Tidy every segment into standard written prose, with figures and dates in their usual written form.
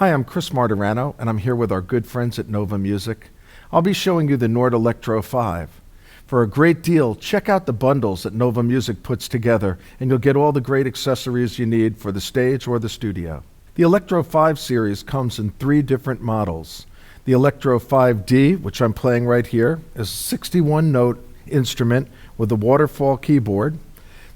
Hi, I'm Chris Martirano, and I'm here with our good friends at Nova Music. I'll be showing you the Nord Electro 5. For a great deal, check out the bundles that Nova Music puts together, and you'll get all the great accessories you need for the stage or the studio. The Electro 5 series comes in 3 different models. The Electro 5D, which I'm playing right here, is a 61-note instrument with a waterfall keyboard.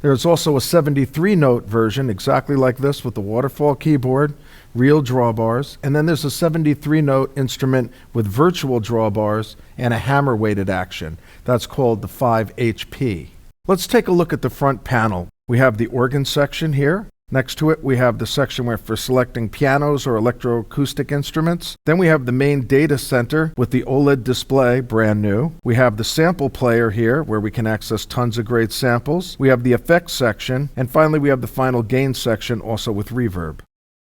There's also a 73-note version, exactly like this, with the waterfall keyboard, real drawbars, and then there's a 73-note instrument with virtual drawbars and a hammer-weighted action. That's called the 5HP. Let's take a look at the front panel. We have the organ section here. Next to it, we have the section where for selecting pianos or electroacoustic instruments. Then we have the main data center with the OLED display, brand new. We have the sample player here, where we can access tons of great samples. We have the effects section, and finally we have the final gain section, also with reverb.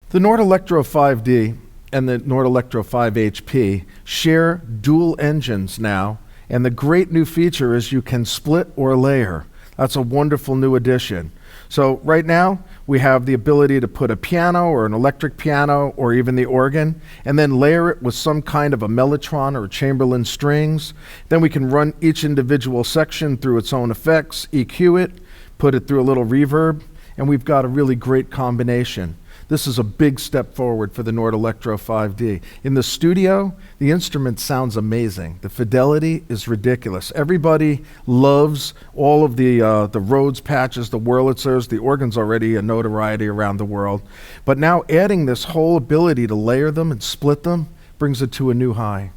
The Nord Electro 5D and the Nord Electro 5HP share dual engines now, and the great new feature is you can split or layer. That's a wonderful new addition. So right now, we have the ability to put a piano or an electric piano or even the organ, and then layer it with some kind of a mellotron or Chamberlin strings. Then we can run each individual section through its own effects, EQ it, put it through a little reverb, and we've got a really great combination. This is a big step forward for the Nord Electro 5D. In the studio, the instrument sounds amazing. The fidelity is ridiculous. Everybody loves all of the Rhodes patches, the Wurlitzers. The organ's already a notoriety around the world. But now adding this whole ability to layer them and split them brings it to a new high.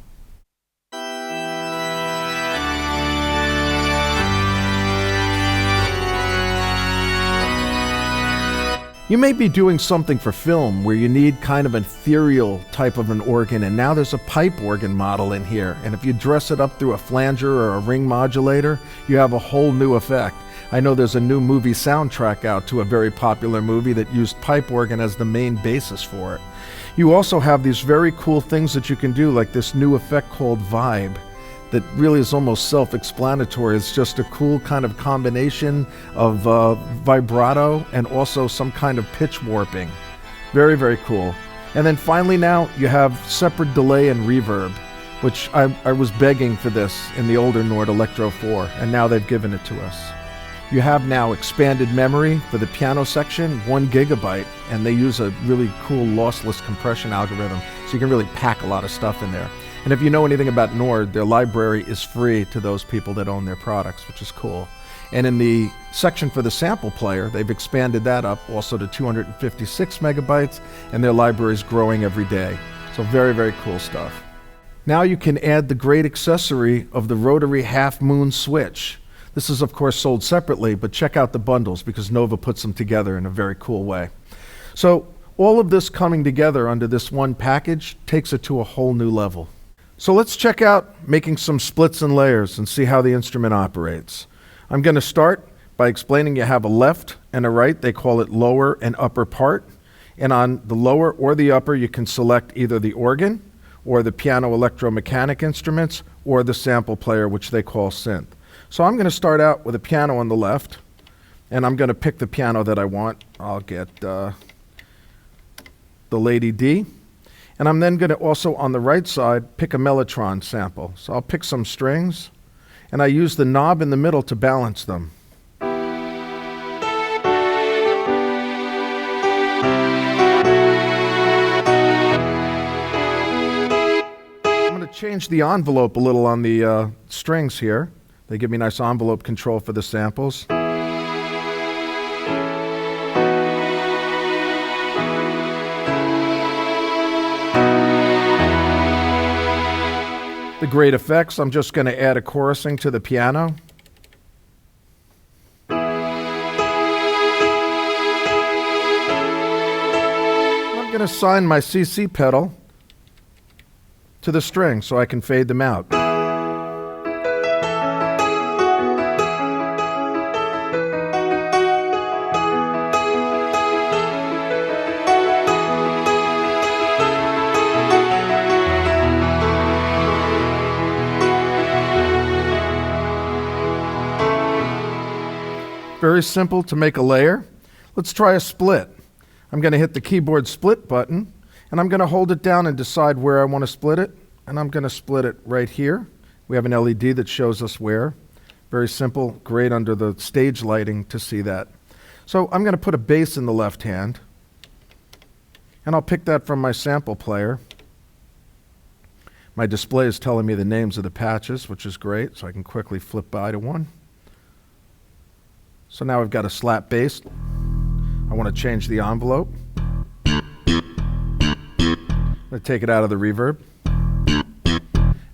You may be doing something for film where you need kind of an ethereal type of an organ, and now there's a pipe organ model in here, and if you dress it up through a flanger or a ring modulator, you have a whole new effect. I know there's a new movie soundtrack out to a very popular movie that used pipe organ as the main basis for it. You also have these very cool things that you can do, like this new effect called Vibe, that really is almost self-explanatory. It's just a cool kind of combination of vibrato and also some kind of pitch warping. Very, very cool. And then finally now, you have separate delay and reverb, which I was begging for this in the older Nord Electro 4, and now they've given it to us. You have now expanded memory for the piano section, 1 gigabyte, and they use a really cool lossless compression algorithm, so you can really pack a lot of stuff in there. And if you know anything about Nord, their library is free to those people that own their products, which is cool. And in the section for the sample player, they've expanded that up also to 256 megabytes, and their library is growing every day. So very, very cool stuff. Now you can add the great accessory of the rotary half-moon switch. This is, of course, sold separately, but check out the bundles because Nova puts them together in a very cool way. So all of this coming together under this one package takes it to a whole new level. So let's check out making some splits and layers and see how the instrument operates. I'm going to start by explaining you have a left and a right. They call it lower and upper part. And on the lower or the upper, you can select either the organ or the piano electromechanic instruments or the sample player, which they call synth. So I'm going to start out with a piano on the left, and I'm going to pick the piano that I want. I'll get the Lady D. And I'm then going to also, on the right side, pick a mellotron sample. So I'll pick some strings, and I use the knob in the middle to balance them. I'm going to change the envelope a little on the strings here. They give me nice envelope control for the samples. The great effects, I'm just going to add a chorusing to the piano. I'm going to assign my CC pedal to the string so I can fade them out. Very simple to make a layer. Let's try a split. I'm going to hit the keyboard split button, And I'm going to hold it down and decide where I want to split it. And I'm going to split it right here. We have an LED that shows us where. Very simple, great under the stage lighting to see that. So I'm going to put a bass in the left hand. And I'll pick that from my sample player. My display is telling me the names of the patches, which is great, so I can quickly flip by to one. So now I've got a slap bass. I want to change the envelope. I'm going to take it out of the reverb.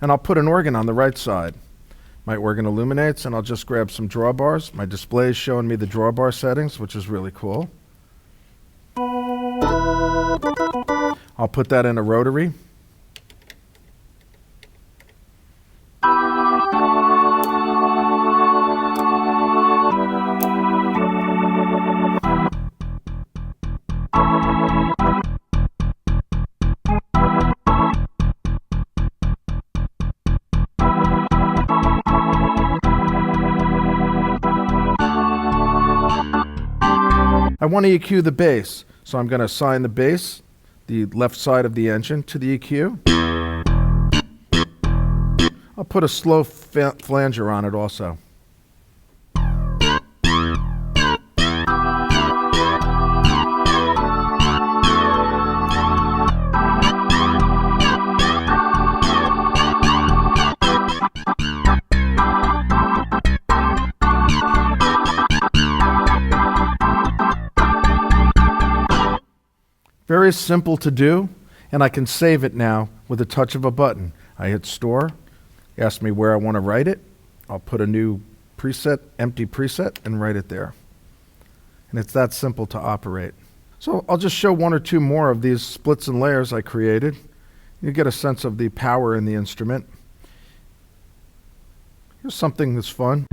And I'll put an organ on the right side. My organ illuminates, and I'll just grab some drawbars. My display is showing me the drawbar settings, which is really cool. I'll put that in a rotary. I want to EQ the bass, so I'm going to assign the bass, the left side of the engine, to the EQ. I'll put a slow flanger on it also. Very simple to do, and I can save it now with a touch of a button. I hit store, ask me where I want to write it. I'll put a new preset, empty preset, and write it there. And it's that simple to operate. So I'll just show one or two more of these splits and layers I created. You get a sense of the power in the instrument. Here's something that's fun.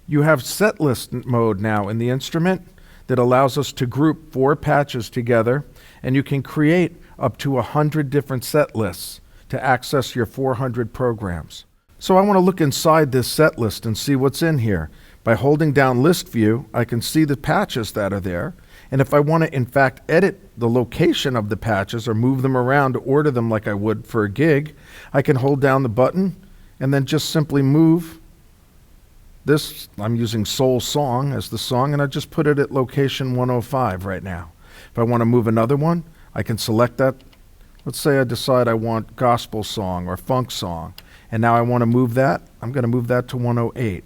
You have setlist mode now in the instrument that allows us to group 4 patches together, and you can create up to 100 different set lists to access your 400 programs. So I want to look inside this set list and see what's in here. By holding down list view, I can see the patches that are there, and if I want to in fact edit the location of the patches or move them around to order them like I would for a gig, I can hold down the button and then just simply move this. I'm using Soul Song as the song, and I just put it at location 105 right now. If I want to move another one, I can select that. Let's say I decide I want gospel song or funk song, and now I want to move that. I'm going to move that to 108.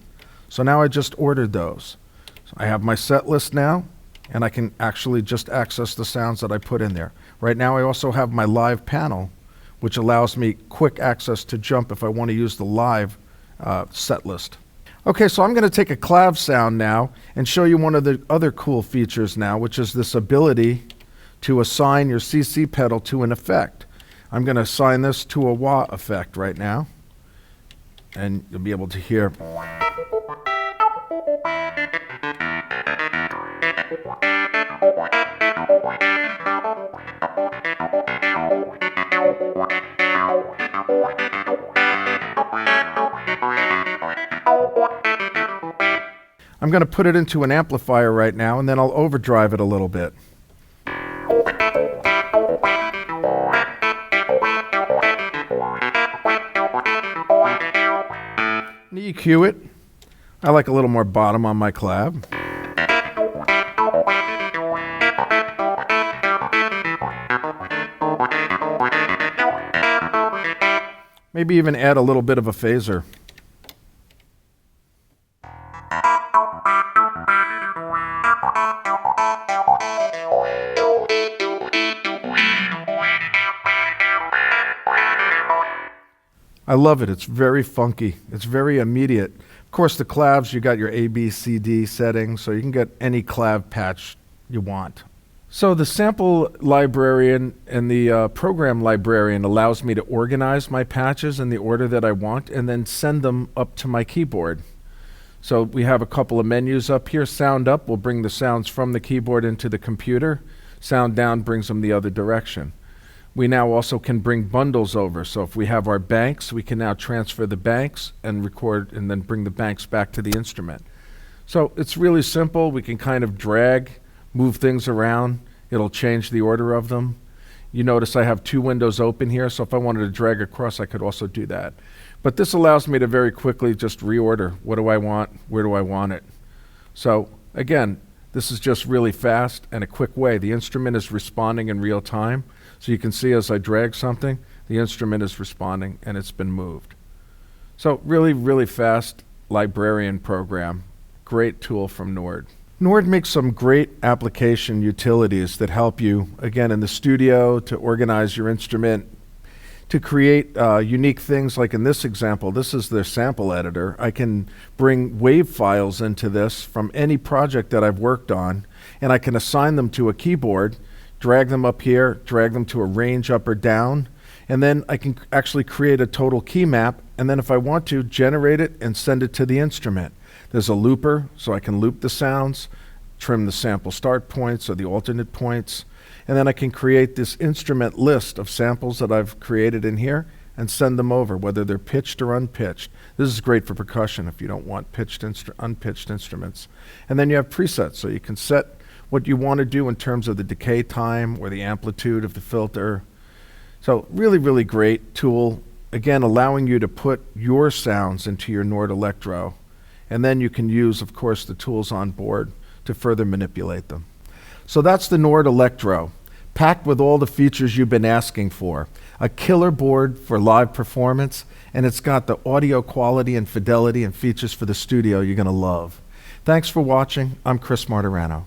So now I just ordered those. So I have my set list now, and I can actually just access the sounds that I put in there. Right now I also have my live panel, which allows me quick access to jump if I want to use the live set list. Okay, so I'm going to take a clav sound now and show you one of the other cool features now, which is this ability to assign your CC pedal to an effect. I'm going to assign this to a wah effect right now, and you'll be able to hear. I'm going to put it into an amplifier right now, and then I'll overdrive it a little bit. And EQ it. I like a little more bottom on my clav. Maybe even add a little bit of a phaser. I love it. It's very funky. It's very immediate. Of course, the clavs, you got your A, B, C, D settings, so you can get any clav patch you want. So the sample librarian and the program librarian allows me to organize my patches in the order that I want and then send them up to my keyboard. So we have a couple of menus up here. Sound up will bring the sounds from the keyboard into the computer. Sound down brings them the other direction. We now also can bring bundles over. So if we have our banks, we can now transfer the banks and record and then bring the banks back to the instrument. So it's really simple. We can kind of drag, move things around. It'll change the order of them. You notice I have 2 windows open here, so if I wanted to drag across, I could also do that. But this allows me to very quickly just reorder. What do I want? Where do I want it? So again, this is just really fast and a quick way. The instrument is responding in real time. So you can see as I drag something, the instrument is responding and it's been moved. So really, really fast librarian program. Great tool from Nord. Nord makes some great application utilities that help you, again, in the studio to organize your instrument, to create unique things like in this example. This is their sample editor. I can bring WAV files into this from any project that I've worked on, and I can assign them to a keyboard, drag them up here, drag them to a range up or down, and then I can actually create a total key map, and then if I want to, generate it and send it to the instrument. There's a looper, so I can loop the sounds, trim the sample start points or the alternate points, and then I can create this instrument list of samples that I've created in here and send them over, whether they're pitched or unpitched. This is great for percussion if you don't want unpitched instruments. And then you have presets, so you can set what you want to do in terms of the decay time or the amplitude of the filter. So really, really great tool, again, allowing you to put your sounds into your Nord Electro. And then you can use, of course, the tools on board to further manipulate them. So that's the Nord Electro, packed with all the features you've been asking for. A killer board for live performance, and it's got the audio quality and fidelity and features for the studio you're going to love. Thanks for watching. I'm Chris Martirano.